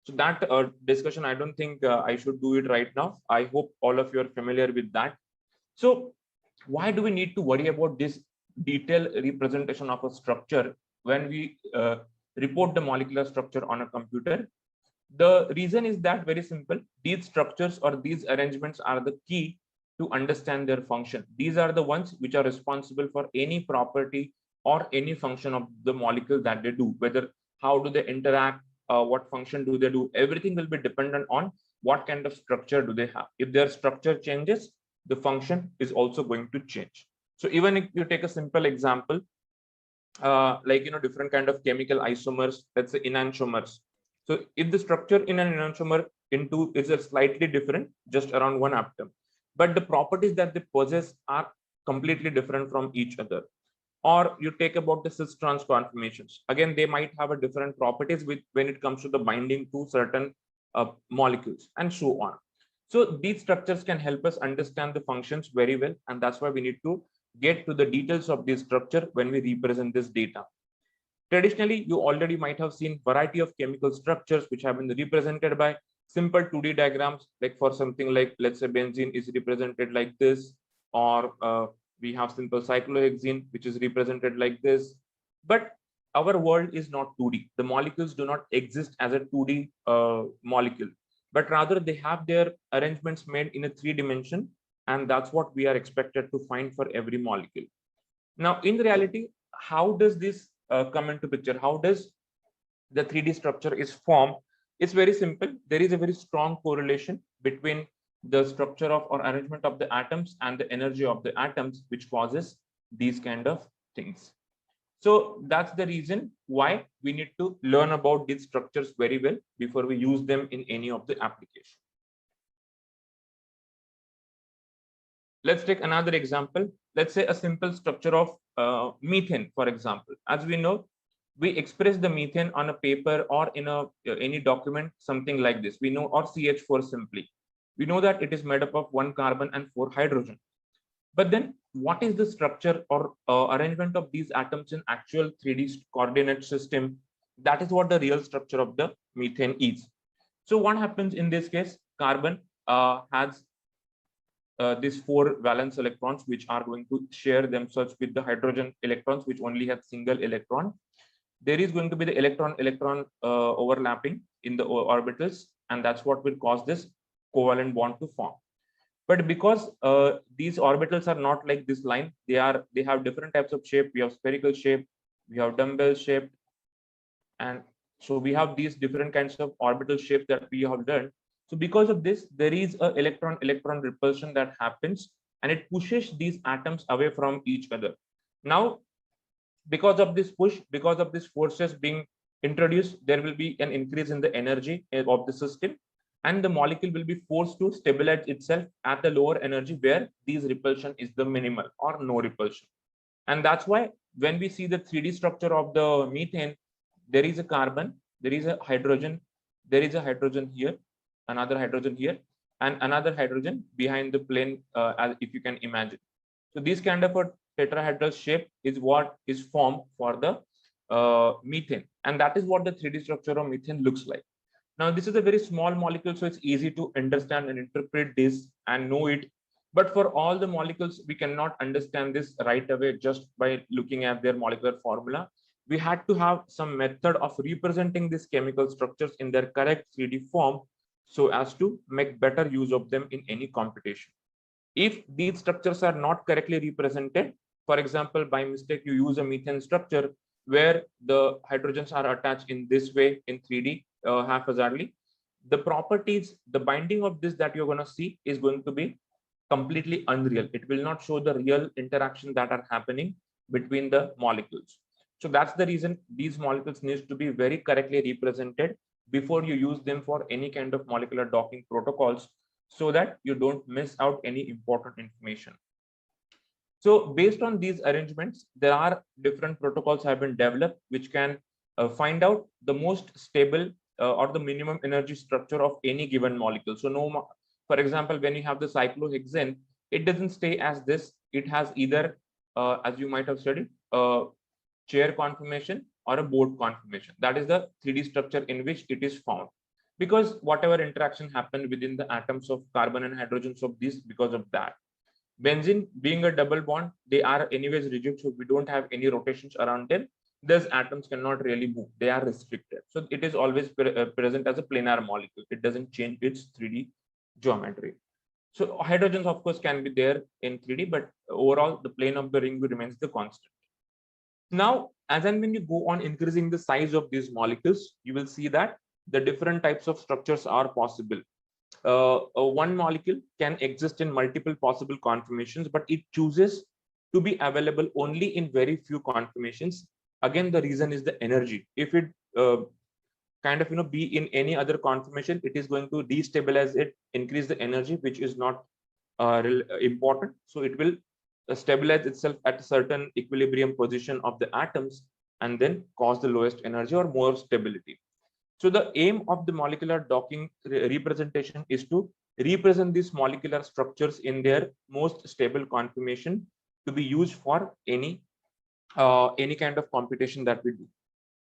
So that discussion, I don't think I should do it right now. I hope all of you are familiar with that. So why do we need to worry about this detailed representation of a structure when we report the molecular structure on a computer? The reason is that very simple. These structures or these arrangements are the key to understand their function. These are the ones which are responsible for any property or any function of the molecule that they do, whether how do they interact, what function do they do. Everything will be dependent on what kind of structure do they have. If their structure changes, the function is also going to change. So even if you take a simple example, like different kind of chemical isomers, let's say enantiomers. So if the structure in an enantiomer into is a slightly different, just around one atom, but the properties that they possess are completely different from each other. Or you take about the cis trans conformations, again they might have a different properties with when it comes to the binding to certain molecules and so on. So these structures can help us understand the functions very well, and that's why we need to get to the details of this structure when we represent this data. Traditionally, you already might have seen variety of chemical structures which have been represented by simple 2D diagrams, like for something like, let's say, benzene is represented like this, or we have simple cyclohexene, which is represented like this. But our world is not 2D. The molecules do not exist as a 2D molecule, but rather they have their arrangements made in a 3 dimension, and that's what we are expected to find for every molecule. Now, in reality, how does this come into picture? How does the 3D structure is formed? It's very simple. There is a very strong correlation between the structure of or arrangement of the atoms and the energy of the atoms, which causes these kind of things. So that's the reason why we need to learn about these structures very well before we use them in any of the application. Let's take another example. Let's say a simple structure of methane, for example. As we know, we express the methane on a paper or in any document, something like this. We know, or CH4 simply. We know that it is made up of 1 carbon and 4 hydrogen. But then what is the structure or arrangement of these atoms in actual 3D coordinate system? That is what the real structure of the methane is. So what happens in this case? Carbon has these 4 valence electrons, which are going to share themselves with the hydrogen electrons, which only have single electron. There is going to be the electron overlapping in the orbitals, and that's what will cause this covalent bond to form. But because these orbitals are not like this line, they have different types of shape. We have spherical shape, we have dumbbell shape, and so we have these different kinds of orbital shapes that we have done. So because of this, there is a electron repulsion that happens, and it pushes these atoms away from each other. Now, because of this push, because of these forces being introduced, there will be an increase in the energy of the system, and the molecule will be forced to stabilize itself at the lower energy where these repulsion is the minimal or no repulsion. And that's why when we see the 3D structure of the methane, there is a carbon, there is a hydrogen, there is a hydrogen here, another hydrogen here, and another hydrogen behind the plane, as if you can imagine. So this kind of a tetrahedral shape is what is formed for the methane, and that is what the 3D structure of methane looks like. Now, this is a very small molecule, so it's easy to understand and interpret this and know it. But for all the molecules, we cannot understand this right away just by looking at their molecular formula. We had to have some method of representing these chemical structures in their correct 3D form so as to make better use of them in any computation. If these structures are not correctly represented, for example, by mistake, you use a methane structure where the hydrogens are attached in this way in 3D haphazardly, the properties, the binding of this that you're going to see is going to be completely unreal. It will not show the real interaction that are happening between the molecules. So that's the reason these molecules needs to be very correctly represented before you use them for any kind of molecular docking protocols, so that you don't miss out any important information. So based on these arrangements, there are different protocols have been developed which can find out the most stable or the minimum energy structure of any given molecule. So no, for example, when you have the cyclohexane, it doesn't stay as this. It has either, as you might have studied, chair conformation or a board conformation. That is the 3D structure in which it is found. Because whatever interaction happened within the atoms of carbon and hydrogens of this, because of that. Benzene being a double bond, they are anyways rigid, so we don't have any rotations around them. These atoms cannot really move, they are restricted. So it is always present as a planar molecule. It doesn't change its 3D geometry. So hydrogens, of course, can be there in 3D, but overall, the plane of the ring remains the constant. Now, as and when you go on increasing the size of these molecules, you will see that the different types of structures are possible. One molecule can exist in multiple possible conformations, but it chooses to be available only in very few conformations. Again, the reason is the energy. If it kind of be in any other conformation, it is going to destabilize it, increase the energy, which is not important. So it will stabilize itself at a certain equilibrium position of the atoms and then cause the lowest energy or more stability. So the aim of the molecular docking representation is to represent these molecular structures in their most stable conformation to be used for any kind of computation that we do.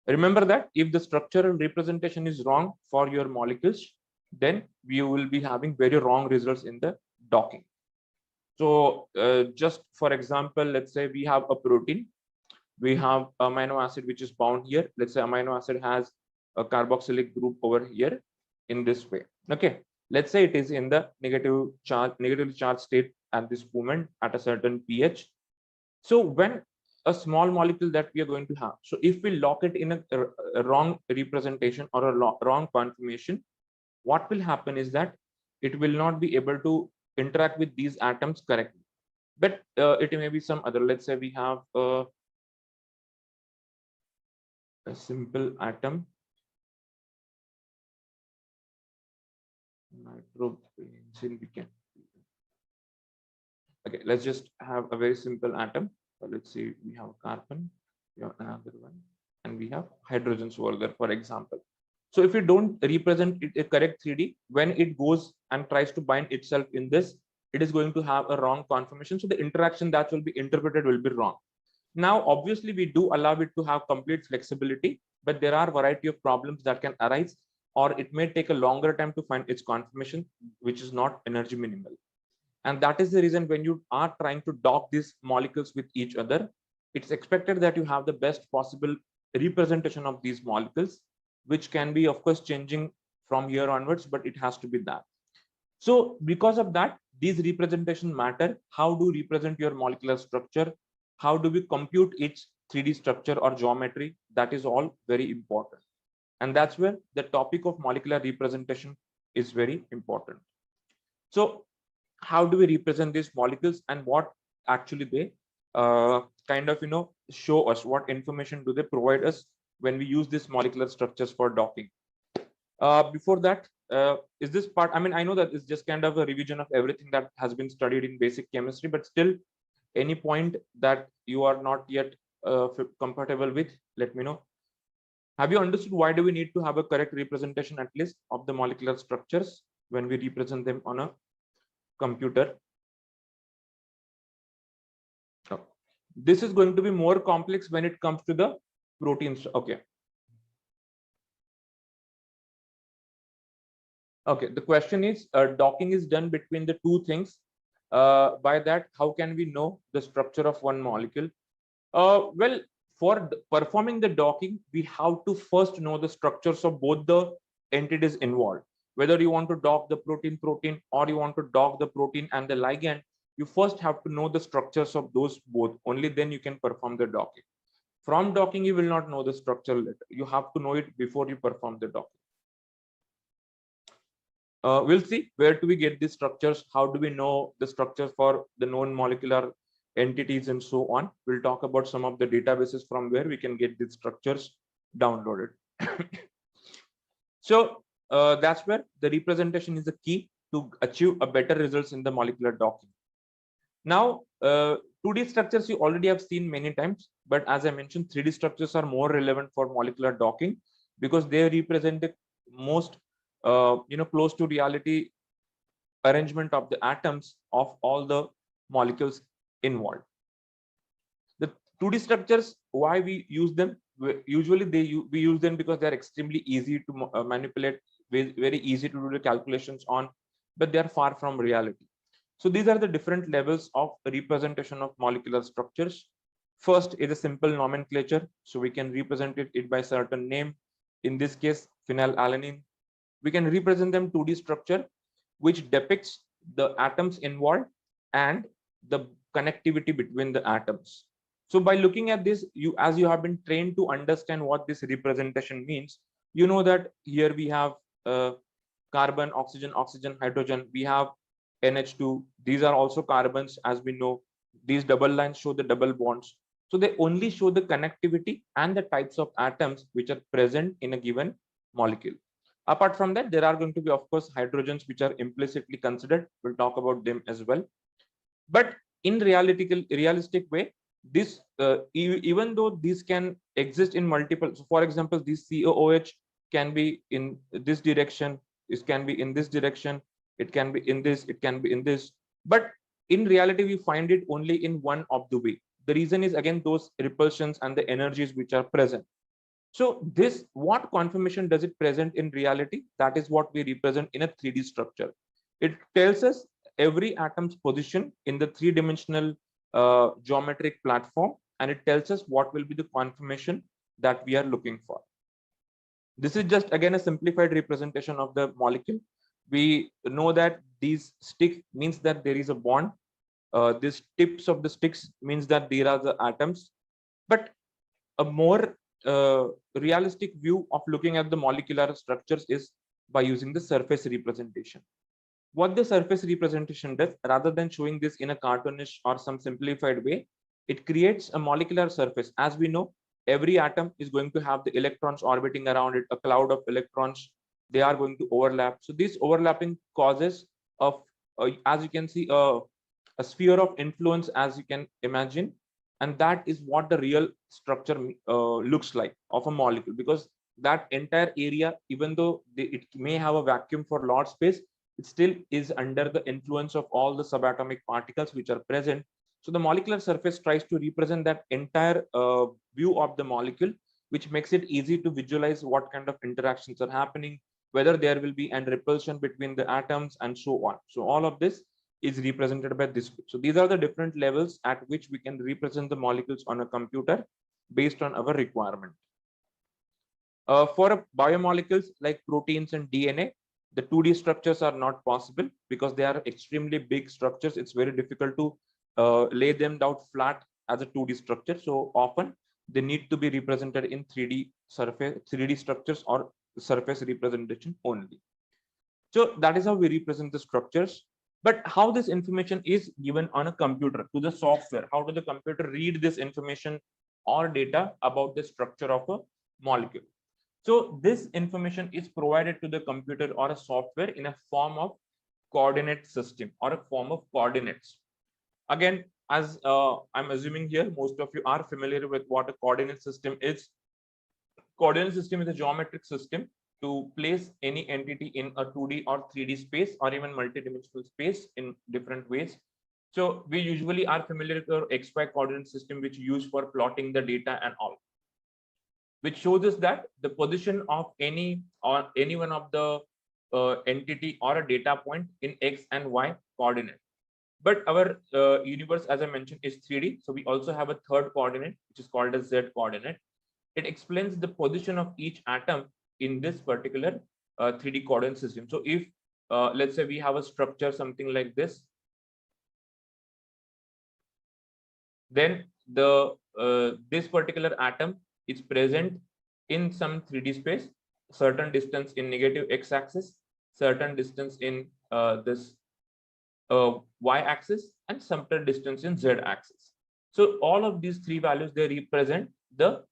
Remember that if the structural representation is wrong for your molecules, then we will be having very wrong results in the docking. So just for example, let's say we have a protein, we have amino acid which is bound here. Let's say amino acid has a carboxylic group over here in this way. Okay, let's say it is in the negatively charged state at this moment at a certain pH. So when a small molecule that we are going to have, so if we lock it in a wrong representation or a wrong conformation, what will happen is that it will not be able to interact with these atoms correctly. But it may be some other, let's say we have a simple atom, nitrobenzene, we can. Okay, let's just have a very simple atom. So let's see, we have carbon, we have another one, and we have hydrogens over there, for example. So if you don't represent it a correct 3D, when it goes and tries to bind itself in this, it is going to have a wrong conformation. So the interaction that will be interpreted will be wrong. Now, obviously, we do allow it to have complete flexibility, but there are a variety of problems that can arise, or it may take a longer time to find its conformation, which is not energy minimal. And that is the reason when you are trying to dock these molecules with each other, it's expected that you have the best possible representation of these molecules, which can be, of course, changing from here onwards, but it has to be that. So because of that, these representation matter. How do you represent your molecular structure? How do we compute its 3D structure or geometry? That is all very important. And that's where the topic of molecular representation is very important. So how do we represent these molecules and what actually they kind of show us, what information do they provide us when we use these molecular structures for docking? Before that, is this part, I mean, I know that it's just kind of a revision of everything that has been studied in basic chemistry, but still any point that you are not yet compatible with, let me know. Have you understood why do we need to have a correct representation at least of the molecular structures when we represent them on a computer? This is going to be more complex when it comes to the proteins. Okay. Okay, the question is docking is done between the two things. By that, how can we know the structure of one molecule? Well, for performing the docking, we have to first know the structures of both the entities involved. Whether you want to dock the protein or you want to dock the protein and the ligand, you first have to know the structures of those both. Only then you can perform the docking. From docking, you will not know the structure later. You have to know it before you perform the docking. We'll see where do we get these structures, how do we know the structure for the known molecular entities and so on. We'll talk about some of the databases from where we can get these structures downloaded. So that's where the representation is the key to achieve a better results in the molecular docking. Now 2D structures you already have seen many times, but as I mentioned, 3D structures are more relevant for molecular docking because they represent the most close to reality arrangement of the atoms of all the molecules involved. The 2D structures, why we use them? Usually we use them because they are extremely easy to manipulate, very easy to do the calculations on, but they are far from reality. So these are the different levels of representation of molecular structures. First is a simple nomenclature. So we can represent it by certain name. In this case, phenylalanine. We can represent them 2D structure, which depicts the atoms involved and the connectivity between the atoms. So by looking at this, as you have been trained to understand what this representation means, you know that here we have carbon, oxygen, oxygen, hydrogen. We have NH2. These are also carbons, as we know. These double lines show the double bonds. So they only show the connectivity and the types of atoms which are present in a given molecule. Apart from that, there are going to be, of course, hydrogens which are implicitly considered. We'll talk about them as well. But in realistic way, this even though these can exist in multiple, so for example, this COOH can be in this direction, this can be in this direction, it can be in this, it can be in this, but in reality we find it only in one of the way. The reason is again those repulsions and the energies which are present. So this, what conformation does it present in reality? That is what we represent in a 3D structure. It tells us every atom's position in the three-dimensional geometric platform, and it tells us what will be the conformation that we are looking for. This is just again a simplified representation of the molecule. We know that these stick means that there is a bond. These tips of the sticks means that there are the atoms. But a more realistic view of looking at the molecular structures is by using the surface representation. What the surface representation does, rather than showing this in a cartoonish or some simplified way, it creates a molecular surface. As we know, every atom is going to have the electrons orbiting around it, a cloud of electrons. They are going to overlap. So this overlapping causes of, as you can see, a sphere of influence, as you can imagine. And that is what the real structure looks like of a molecule, because that entire area, even though it may have a vacuum for large space, it still is under the influence of all the subatomic particles which are present. So the molecular surface tries to represent that entire view of the molecule, which makes it easy to visualize what kind of interactions are happening, whether there will be an repulsion between the atoms and so on. So all of this is represented by this. So these are the different levels at which we can represent the molecules on a computer based on our requirement. For biomolecules like proteins and DNA, the 2D structures are not possible because they are extremely big structures. It's very difficult to lay them down flat as a 2D structure. So often they need to be represented in 3D surface, 3D structures or surface representation only. So that is how we represent the structures. But how this information is given on a computer to the software? How does the computer read this information or data about the structure of a molecule? So this information is provided to the computer or a software in a form of coordinate system or a form of coordinates. Again, as I'm assuming here, most of you are familiar with what a coordinate system is. Coordinate system is a geometric system to place any entity in a 2D or 3D space or even multidimensional space in different ways. So we usually are familiar with our XY coordinate system, which used for plotting the data and all, which shows us that the position of any or any one of the entity or a data point in X and Y coordinate. But our universe, as I mentioned, is 3D. So we also have a third coordinate, which is called as Z coordinate. It explains the position of each atom in this particular 3D coordinate system. So if let's say we have a structure something like this, then the this particular atom is present in some 3D space, certain distance in negative x-axis, certain distance in this y-axis, and certain distance in z-axis. So all of these three values, they represent the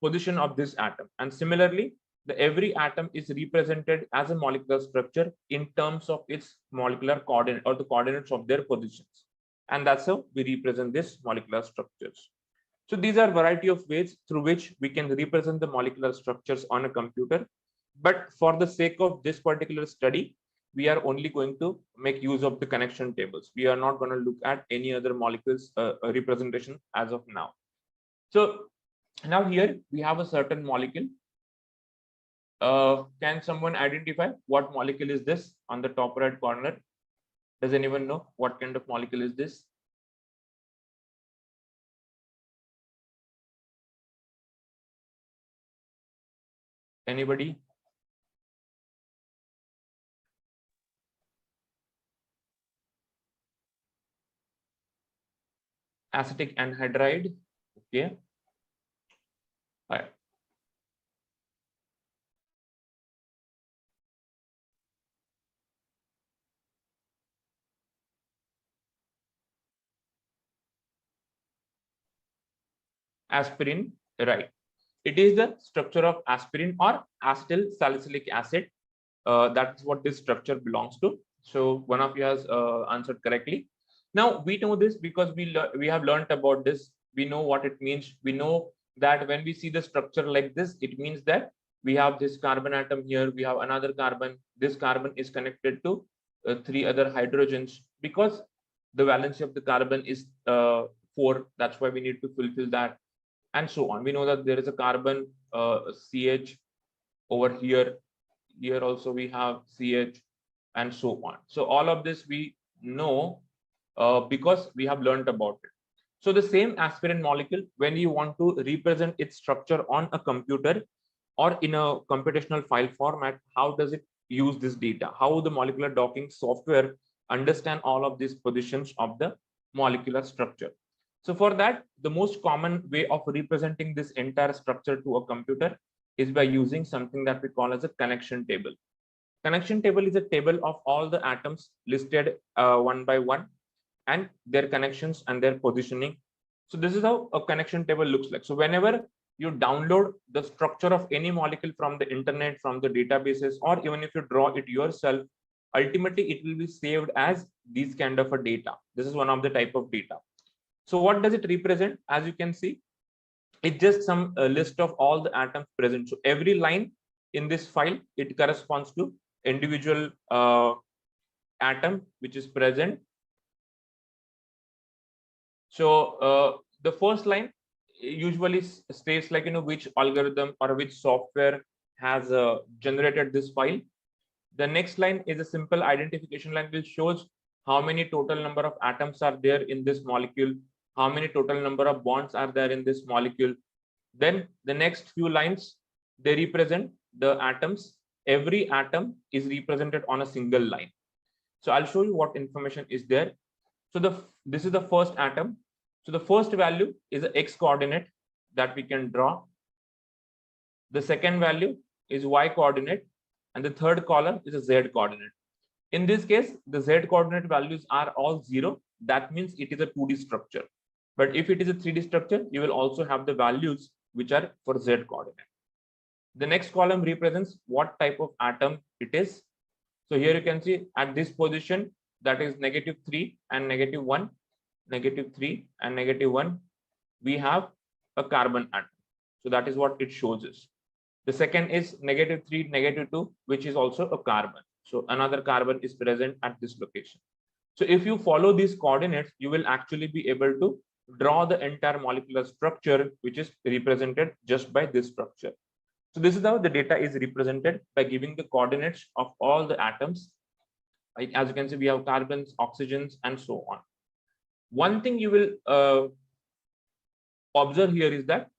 position of this atom. And similarly, every atom is represented as a molecular structure in terms of its molecular coordinate or the coordinates of their positions. And that's how we represent this molecular structures. So these are a variety of ways through which we can represent the molecular structures on a computer. But for the sake of this particular study, we are only going to make use of the connection tables. We are not going to look at any other molecules representation as of now. So now here we have a certain molecule. Can someone identify what molecule is this on the top right corner? Does anyone know what kind of molecule is this? Anybody? Acetic anhydride. Okay. All right. Aspirin, right? It is the structure of aspirin or acetyl salicylic acid. That's what this structure belongs to. So one of you has answered correctly. Now we know this because we have learned about this. We know what it means. We know that when we see the structure like this, it means that we have this carbon atom here. We have another carbon. This carbon is connected to three other hydrogens because the valency of the carbon is 4. That's why we need to fulfill that, and so on. We know that there is a carbon CH over here. Here also we have CH, and so on. So all of this we know because we have learned about it. So the same aspirin molecule, when you want to represent its structure on a computer or in a computational file format, how does it use this data? How the molecular docking software understand all of these positions of the molecular structure? So for that, the most common way of representing this entire structure to a computer is by using something that we call as a connection table. Connection table is a table of all the atoms listed one by one and their connections and their positioning. So this is how a connection table looks like. So whenever you download the structure of any molecule from the internet, from the databases, or even if you draw it yourself, ultimately it will be saved as these kind of a data. This is one of the type of data. So what does it represent? As you can see, it's just some list of all the atoms present. So every line in this file, it corresponds to individual atom which is present. So the first line usually states like, which algorithm or which software has generated this file. The next line is a simple identification line which shows how many total number of atoms are there in this molecule, how many total number of bonds are there in this molecule. Then the next few lines, they represent the atoms. Every atom is represented on a single line. So I'll show you what information is there. So this is the first atom. So the first value is the x coordinate that we can draw. The second value is y coordinate, and the third column is a z coordinate. In this case, the z coordinate values are all 0. That means it is a 2D structure. But if it is a 3D structure, you will also have the values which are for z coordinate. The next column represents what type of atom it is. So here you can see at this position, that is -3 and -1, -3 and -1, we have a carbon atom. So that is what it shows us. The second is -3, -2, which is also a carbon. So another carbon is present at this location. So if you follow these coordinates, you will actually be able to draw the entire molecular structure, which is represented just by this structure. So this is how the data is represented by giving the coordinates of all the atoms. Like, as you can see, we have carbons, oxygens, and so on. One thing you will observe here is that